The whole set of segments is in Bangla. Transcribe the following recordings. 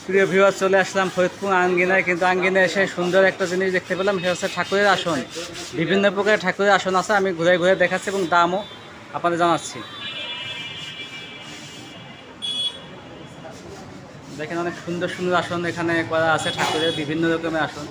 প্রিয় ভিউয়ার, চলে আসলাম ফরিদপুর আঙ্গিনায়। কিন্তু আঙ্গিনায় এসে সুন্দর একটা জিনিস দেখতে পেলাম, সেটা হচ্ছে ঠাকুরের আসন। বিভিন্ন প্রকারের ঠাকুরের আসন আছে, আমি ঘুরে ঘুরে দেখাচ্ছি এবং দামও আপনাদের জানাচ্ছি। দেখেন, অনেক সুন্দর সুন্দর আসন এখানে করা আছে, ঠাকুরের বিভিন্ন রকমের আসন।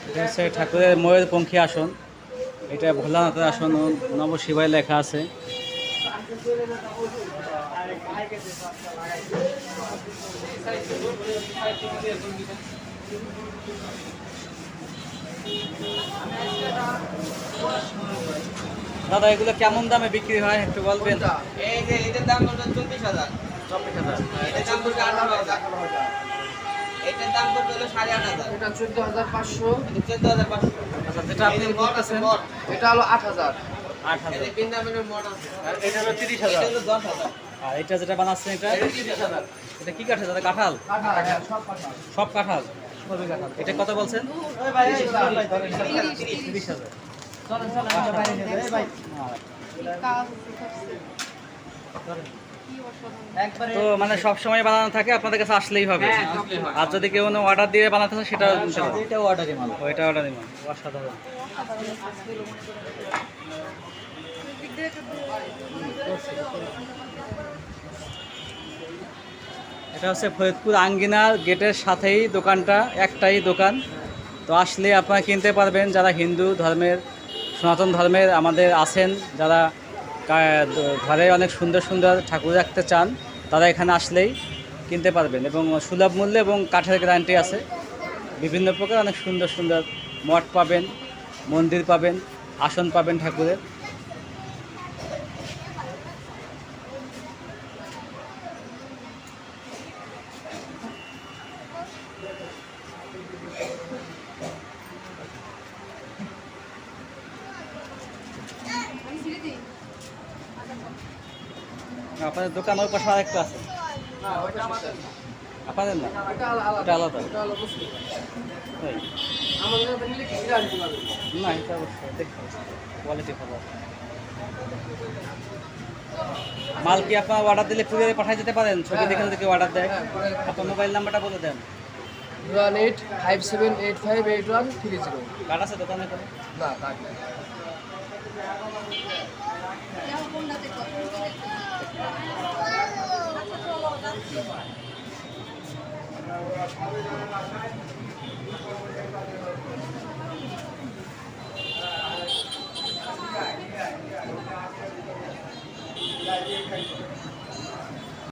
এটা হচ্ছে ঠাকুরের ময়ূরপঙ্খী আসন, এটা ভোলানাথের আসন, নব শিবায় লেখা আছে। দাদা, এগুলো কেমন দামে বিক্রি হয় একটু বলবেন? এই যে এটার দাম হলো 24,000। 24,000। এটার দাম হলো 18,000। এটার দাম হলো 8,500। এটা 14,500। এটা 14,500। আচ্ছা, যেটা আপনি বলতেছেন এটা হলো 8,000। 8,000। এটা বৃন্দাবনের মড আছে। আর এটা হলো এটা 30,000। হলো 10,000। আর এটা যেটা বানাচ্ছেন এটা এটা 30,000। এটা কি কাঠের দাদা? কাঁঠাল? হ্যাঁ, সব কাঁঠাল। সব কাঁঠাল? সবই কাঁঠাল। এটা কত বলছেন? ওই ভাই 30,000। চলেন চলেন আমরা বাইরে নিয়ে যাই। এই ভাই একবারে তো মানে সব সময় বানানো থাকে, আপনাদের কাছে আসলেই হবে। হ্যাঁ, আসলেই হবে। আর যদি কেউ অর্ডার দিয়ে বানাতে চায় সেটা দিতে হবে। এটাও অর্ডারই মাল। ওইটা অর্ডার দিবেন। অসাধারণ। এটা হচ্ছে ফরিদপুর আঙ্গিনার গেটের সাথেই দোকানটা, একটাই দোকান। তো আসলে আপনারা কিনতে পারবেন, যারা হিন্দু ধর্মের, সনাতন ধর্মের আমাদের আছেন, যারা ঘরে অনেক সুন্দর সুন্দর ঠাকুর রাখতে চান, তারা এখানে আসলেই কিনতে পারবেন এবং সুলভ মূল্যে, এবং কাঠের গ্যারান্টি আছে। বিভিন্ন প্রকার অনেক সুন্দর সুন্দর মঠ পাবেন, মন্দির পাবেন, আসন পাবেন ঠাকুরের। আপনাদের দোকান ওই পাশে আরেকটা আছে? না, ওইটা আমাদের না। আপনাদের না? এটা আলাদা। এটা আলাদা? এটা হলো মুসলিম। তাই? আমাদের কাছে নিলে কি গ্যারান্টি পাবেন? না, এটা অবশ্যই দেখতে কোয়ালিটি ভালো আছে। মাল কি আপনার অর্ডার দিলে কুরিয়ারে পাঠিয়ে দিতে পারেন? ছবি দেখে যদি কেউ অর্ডার দেয়। হ্যাঁ, পরে আপনার মোবাইল নাম্বারটা বলে দেন। 01857858130। কার্ড আছে দোকানে কোনো? না, কার্ড নাই।